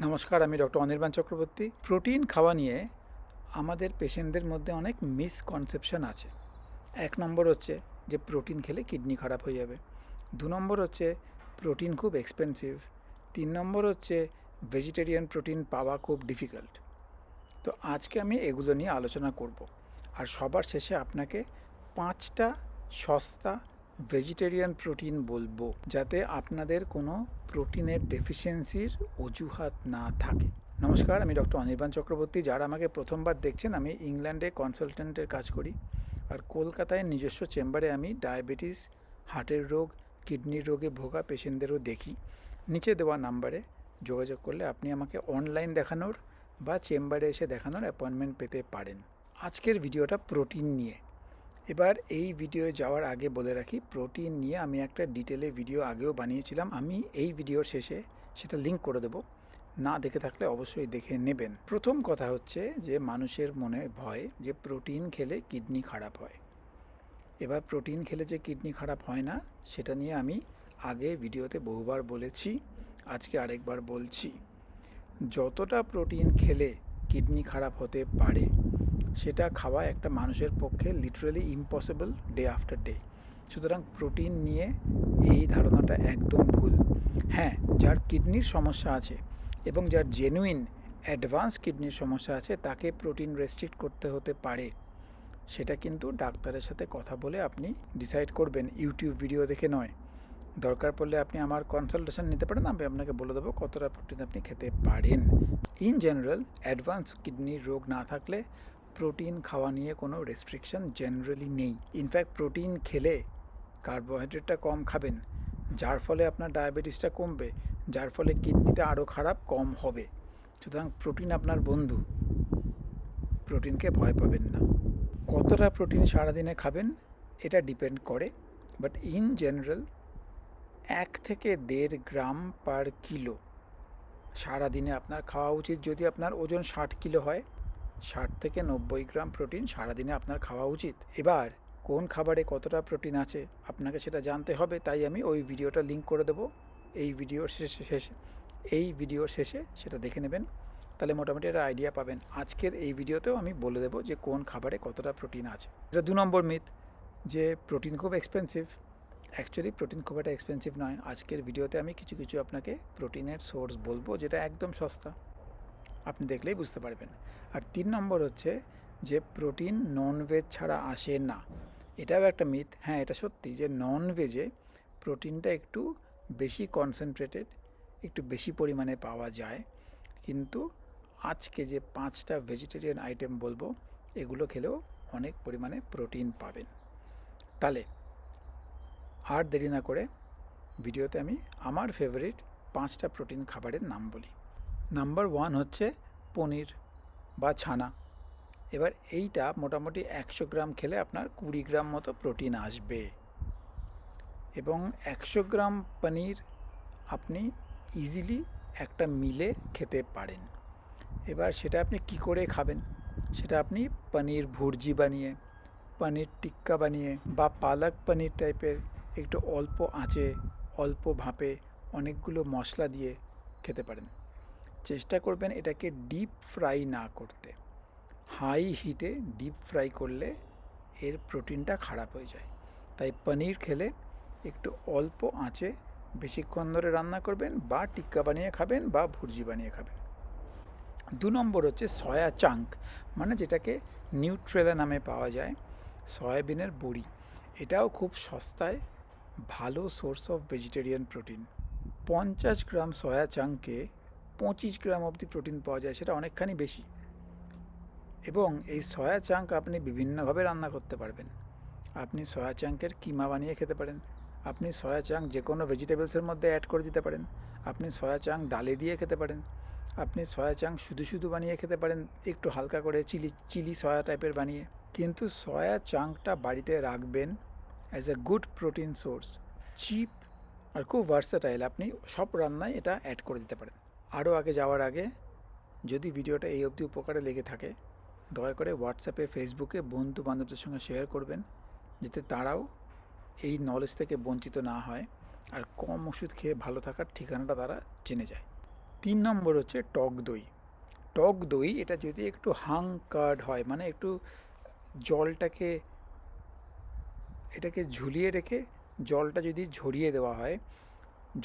নমস্কার, আমি doctor Anirban Chakraborty. Protein খাওয়া নিয়ে আমাদের পেশেন্টদের মধ্যে অনেক মিসকনসেপশন আছে। ১ নম্বর হচ্ছে যে প্রোটিন খেলে কিডনি খারাপ হয়ে যাবে। ২ নম্বর হচ্ছে প্রোটিন খুব এক্সপেন্সিভ। ৩ নম্বর হচ্ছে ভেজিটেরিয়ান প্রোটিন পাওয়া খুব ডিফিকাল্ট। তো আজকে আমি এগুলো নিয়ে আলোচনা করব। আর সবার শেষে আপনাকে ৫টা সস্তা ভেজিটেরিয়ান প্রোটিন বলবো, যাতে আপনাদের কোনো প্রোটিনের ডেফিসিয়েন্সির অজুহাত না থাকে। নমস্কার, আমি ডক্টর অনির্বাণ চক্রবর্তী। যারা আমাকে প্রথমবার দেখছেন, আমি ইংল্যান্ডে কনসালট্যান্টের কাজ করি, আর কলকাতায় নিজস্ব চেম্বারে আমি ডায়াবেটিস, হার্টের রোগ, কিডনির রোগে ভোগা পেশেন্টদেরও দেখি। নিচে দেওয়া নাম্বারে যোগাযোগ করলে আপনি আমাকে অনলাইন দেখানোর বা চেম্বারে এসে দেখানোর অ্যাপয়েন্টমেন্ট পেতে পারেন। আজকের ভিডিওটা প্রোটিন নিয়ে। এবার এই ভিডিওয়ে যাওয়ার আগে বলে রাখি, প্রোটিন নিয়ে আমি একটা ডিটেলে ভিডিও আগেও বানিয়েছিলাম। আমি এই ভিডিওর শেষে সেটা লিঙ্ক করে দেবো, না দেখে থাকলে অবশ্যই দেখে নেবেন। প্রথম কথা হচ্ছে যে মানুষের মনে ভয় যে প্রোটিন খেলে কিডনি খারাপ হয়। এবার প্রোটিন খেলে যে কিডনি খারাপ হয় না, সেটা নিয়ে আমি আগে ভিডিওতে বহুবার বলেছি, আজকে আরেকবার বলছি। যতটা প্রোটিন খেলে কিডনি খারাপ হতে পারে, সেটা খাওয়া একটা মানুষের পক্ষে literally impossible day after day. সুতরাং প্রোটিন নিয়ে এই ধারণাটা একদম ভুল। হ্যাঁ, যার কিডনির সমস্যা আছে এবং যার জেনুইন অ্যাডভান্স কিডনির সমস্যা আছে, তাকে প্রোটিন রেস্ট্রিক্ট করতে হতে পারে। সেটা কিন্তু ডাক্তারের সাথে কথা বলে আপনি ডিসাইড করবেন, ইউটিউব ভিডিও দেখে নয়। দরকার পড়লে আপনি আমার কনসালটেশন নিতে পারেন, আমি আপনাকে বলে দেবো কতটা প্রোটিন আপনি খেতে পারেন। ইন জেনারেল, অ্যাডভান্স কিডনির রোগ না থাকলে প্রোটিন খাওয়া নিয়ে কোনো রেস্ট্রিকশন জেনারেলি নেই। ইনফ্যাক্ট প্রোটিন খেলে কার্বোহাইড্রেটটা কম খাবেন, যার ফলে আপনার ডায়াবেটিসটা কমবে, যার ফলে কিডনিটা আরও খারাপ কম হবে। সুতরাং প্রোটিন আপনার বন্ধু, প্রোটিনকে ভয় পাবেন না। কতটা প্রোটিন সারাদিনে খাবেন এটা ডিপেন্ড করে, বাট ইন জেনারেল 1 থেকে 1.5 গ্রাম পার কিলো সারাদিনে আপনার খাওয়া উচিত। যদি আপনার ওজন 60 কিলো হয়, 60 থেকে 90 গ্রাম প্রোটিন সারাদিনে আপনার খাওয়া উচিত। এবার কোন খাবারে কতটা প্রোটিন আছে আপনাকে সেটা জানতে হবে, তাই আমি ওই ভিডিওটা লিঙ্ক করে দেবো এই ভিডিওর শেষে সেটা দেখে নেবেন, তাহলে মোটামুটি একটা আইডিয়া পাবেন। আজকের এই ভিডিওতেও আমি বলে দেবো যে কোন খাবারে কতটা প্রোটিন আছে। এটা 2 নম্বর মিথ, যে প্রোটিন খুব এক্সপেন্সিভ। অ্যাকচুয়ালি প্রোটিন খুব একটা এক্সপেন্সিভ নয়। আজকের ভিডিওতে আমি কিছু কিছু আপনাকে প্রোটিনের সোর্স বলবো, যেটা একদম সস্তা, আপনি দেখলেই বুঝতে পারবেন। আর 3 নম্বর হচ্ছে যে প্রোটিন ননভেজ ছাড়া আসে না। এটাও একটা মিথ। হ্যাঁ, এটা সত্যি যে ননভেজে প্রোটিনটা একটু বেশি কনসেন্ট্রেটেড, একটু বেশি পরিমাণে পাওয়া যায়। কিন্তু আজকে যে 5টা ভেজিটেরিয়ান আইটেম বলবো, এগুলো খেলেও অনেক পরিমাণে প্রোটিন পাবেন। তাহলে আর দেরি না করে ভিডিওতে আমি আমার ফেভারিট 5টা প্রোটিন খাবারের নাম বলি। নাম্বার 1 হচ্ছে পনির বা ছানা। এবার এইটা মোটামুটি 100 গ্রাম খেলে আপনার 20 গ্রাম মতো প্রোটিন আসবে, এবং 100 গ্রাম পনির আপনি ইজিলি একটা মিলে খেতে পারেন। এবার সেটা আপনি কি করে খাবেন, সেটা আপনি পনির ভুর্জি বানিয়ে, পনির টিক্কা বানিয়ে, বা পালক পনির টাইপের একটু অল্প আঁচে, অল্প ভাপে, অনেকগুলো মশলা দিয়ে খেতে পারেন। চেষ্টা করবেন এটাকে ডিপ ফ্রাই না করতে। হাই হিটে ডিপ ফ্রাই করলে এর প্রোটিনটা খারাপ হয়ে যায়। তাই পনির খেলে একটু অল্প আঁচে বেশিক্ষণ ধরে রান্না করবেন, বা টিক্কা বানিয়ে খাবেন, বা ভুর্জি বানিয়ে খাবেন। 2 নম্বর হচ্ছে সয়া চাঙ্ক, মানে যেটাকে নিউট্রেলা নামে পাওয়া যায়, সয়াবিনের বড়ি। এটাও খুব সস্তায় ভালো source of vegetarian protein. 50 gram soya চাঙ্কে 25 গ্রাম অবধি প্রোটিন পাওয়া যায়, সেটা অনেকখানি বেশি। এবং এই সয়া চাঙ্ক আপনি বিভিন্নভাবে রান্না করতে পারবেন। আপনি সয়া চাঙ্কের কিমা বানিয়ে খেতে পারেন, আপনি সয়া চাঙ্ক যে কোনো ভেজিটেবলসের মধ্যে অ্যাড করে দিতে পারেন, আপনি সয়া চাঙ্ক ডালে দিয়ে খেতে পারেন, আপনি সয়া চাঙ্ক শুধু শুধু বানিয়ে খেতে পারেন, একটু হালকা করে চিলি সয়া টাইপের বানিয়ে। কিন্তু সয়া চাঙ্কটা বাড়িতে রাখবেন as a good protein source, cheap আর খুব ভার্সাটাইল। আপনি সব রান্নায় এটা অ্যাড করে দিতে পারেন। আরও আগে যাওয়ার আগে, যদি ভিডিওটা এই অবধি উপকারে লেগে থাকে, দয়া করে হোয়াটসঅ্যাপে, ফেসবুকে বন্ধু বান্ধবদের সঙ্গে শেয়ার করবেন, যাতে তারাও এই নলেজ থেকে বঞ্চিত না হয় আর কম ওষুধ খেয়ে ভালো থাকার ঠিকানাটা তারা জেনে যায়। 3 নম্বর হচ্ছে টক দই। টক দই এটা যদি একটু হাং কার্ড হয়, মানে একটু জলটাকে এটাকে ঝুলিয়ে রেখে জলটা যদি ঝরিয়ে দেওয়া হয়,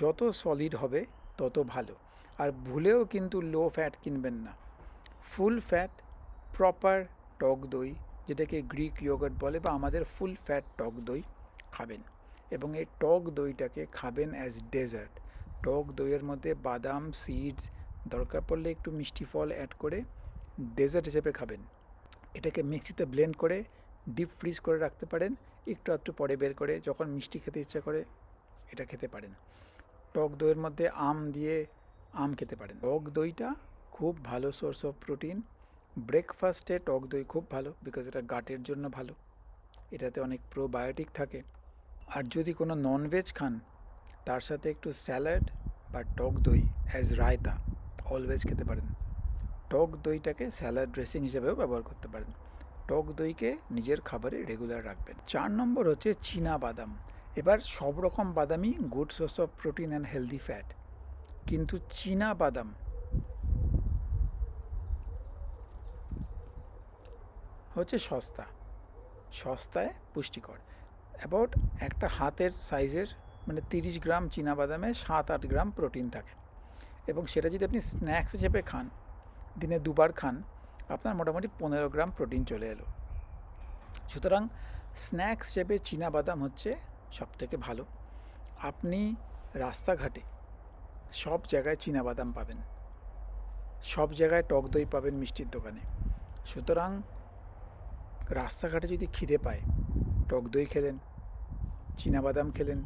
যত সলিড হবে তত ভালো। আর ভুলেও কিন্তু লো ফ্যাট কিনবেন না, ফুল ফ্যাট প্রপার টক দই, যেটাকে গ্রিক ইয়োগার্ট বলে, বা আমাদের ফুল ফ্যাট টক দই খাবেন। এবং এই টক দইটাকে খাবেন অ্যাজ ডেজার্ট। টক দইয়ের মধ্যে বাদাম সিডস, দরকার পড়লে একটু মিষ্টি ফল অ্যাড করে ডেজার্ট হিসেবে খাবেন। এটাকে মিক্সিতে ব্লেন্ড করে ডিপ ফ্রিজ করে রাখতে পারেন, একটু পরে বের করে যখন মিষ্টি খেতে ইচ্ছা করে এটা খেতে পারেন। টক দইয়ের মধ্যে আম দিয়ে আম খেতে পারেন। টক দইটা খুব ভালো সোর্স অফ প্রোটিন। ব্রেকফাস্টে টক দই খুব ভালো, বিকজ এটা গাটের জন্য ভালো, এটাতে অনেক প্রোবায়োটিক থাকে। আর যদি কোনো ননভেজ খান, তার সাথে একটু স্যালাড বা টক দই অ্যাজ রায়তা অলওয়েজ খেতে পারেন। টক দইটাকে স্যালাড ড্রেসিং হিসেবেও ব্যবহার করতে পারেন। টক দইকে নিজের খাবারে রেগুলার রাখবেন। 4 নম্বর হচ্ছে চীনা বাদাম। এবার সব রকম বাদামই good source of protein and healthy fat, কিন্তু চীনা বাদাম হচ্ছে সস্তায় পুষ্টিকর। অ্যাবাউট একটা হাতের সাইজের, মানে 30 গ্রাম চীনা বাদামে 7-8 গ্রাম প্রোটিন থাকে। এবং সেটা যদি আপনি স্ন্যাক্স হিসেবে খান, দিনে 2বার খান, আপনার মোটামুটি 15 গ্রাম প্রোটিন চলে এলো। সুতরাং স্ন্যাক্স হিসেবে চীনা বাদাম হচ্ছে সবথেকে ভালো। আপনি রাস্তাঘাটে সব জায়গায় চীনা বাদাম পাবেন, সব জায়গায় টক দই পাবেন মিষ্টির দোকানে। সুতরাং রাস্তাঘাটে যদি খিদে পায়, টক দই খেলেন, চীনা বাদাম খেলেন।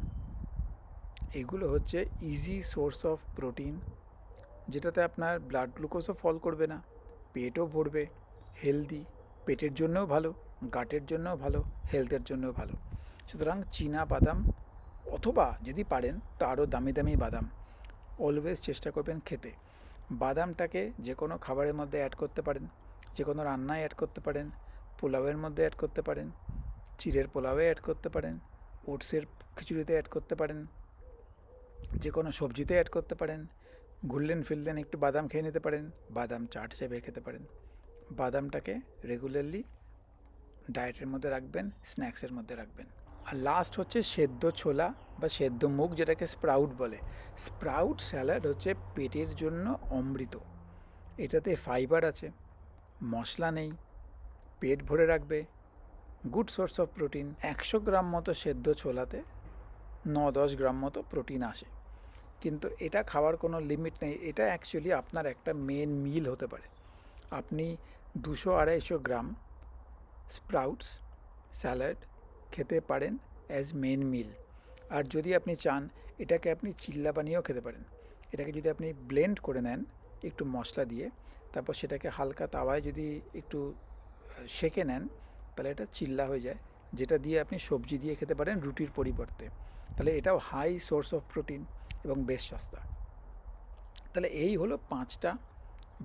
এগুলো হচ্ছে ইজি সোর্স অফ প্রোটিন, যেটাতে আপনার ব্লাড গ্লুকোজও ফল করবে না, পেটও ভরবে, হেলদি, পেটের জন্যও ভালো, গাটের জন্যও ভালো, হেলথের জন্যও ভালো। সুতরাং চীনা বাদাম, অথবা যদি পারেন তা আরও দামি দামি বাদাম অলওয়েজ চেষ্টা করবেন খেতে। বাদামটাকে যে কোনো খাবারের মধ্যে অ্যাড করতে পারেন, যে কোনো রান্নায় অ্যাড করতে পারেন, পোলাওয়ের মধ্যে অ্যাড করতে পারেন, চিড়ের পোলাওয়ে অ্যাড করতে পারেন, ওটসের খিচুড়িতে অ্যাড করতে পারেন, যে কোনো সবজিতে অ্যাড করতে পারেন। ঘুরলেন ফিরলেন একটু বাদাম খেয়ে নিতে পারেন, বাদাম চাট হিসেবে খেতে পারেন। বাদামটাকে রেগুলারলি ডায়েটের মধ্যে রাখবেন, স্ন্যাক্সের মধ্যে রাখবেন। আর লাস্ট হচ্ছে সেদ্ধ ছোলা বা সেদ্ধ মুগ, যেটাকে স্প্রাউট বলে। স্প্রাউট স্যালাড হচ্ছে পেটের জন্য অমৃত। এটাতে ফাইবার আছে, মশলা নেই, পেট ভরে রাখবে, গুড সোর্স অফ প্রোটিন। 100 গ্রাম মতো সেদ্ধ ছোলাতে 9-10 গ্রাম মতো প্রোটিন আসে। কিন্তু এটা খাওয়ার কোনো লিমিট নেই, এটা অ্যাকচুয়ালি আপনার একটা মেন মিল হতে পারে। আপনি 200-250 গ্রাম স্প্রাউটস স্যালাড খেতে পারেন অ্যাজ মেন মিল। আর যদি আপনি চান, এটাকে আপনি চিল্লা বানিয়েও খেতে পারেন। এটাকে যদি আপনি ব্লেন্ড করে নেন একটু মশলা দিয়ে, তারপর সেটাকে হালকা তাওয়ায় যদি একটু সেঁকে নেন, তাহলে এটা চিল্লা হয়ে যায়, যেটা দিয়ে আপনি সবজি দিয়ে খেতে পারেন রুটির পরিবর্তে। তাহলে এটাও হাই সোর্স অফ প্রোটিন এবং বেশ সস্তা। তাহলে এই হলো 5টা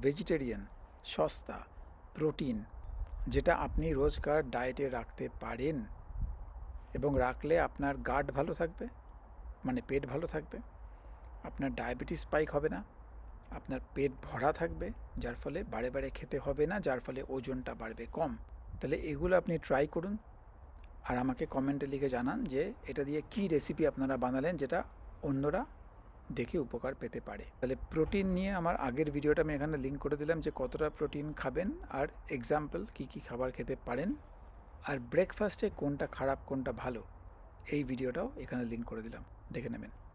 ভেজিটেরিয়ান সস্তা প্রোটিন, যেটা আপনি রোজকার ডায়েটে রাখতে পারেন, এবং রাখলে আপনার গাট ভালো থাকবে, মানে পেট ভালো থাকবে, আপনার ডায়াবেটিস স্পাইক হবে না, আপনার পেট ভরা থাকবে, যার ফলে বারে বারে খেতে হবে না, যার ফলে ওজনটা বাড়বে কম। তাহলে এগুলো আপনি ট্রাই করুন, আর আমাকে কমেন্টে লিখে জানান যে এটা দিয়ে কী রেসিপি আপনারা বানালেন, যেটা অন্যরা দেখে উপকার পেতে পারে। তাহলে প্রোটিন নিয়ে আমার আগের ভিডিওটা আমি এখানে লিঙ্ক করে দিলাম, যে কতটা প্রোটিন খাবেন আর এক্সাম্পল কী কী খাবার খেতে পারেন, আর ব্রেকফাস্টে কোনটা খারাপ কোনটা ভালো, এই ভিডিওটাও এখানে লিঙ্ক করে দিলাম, দেখে নেবেন।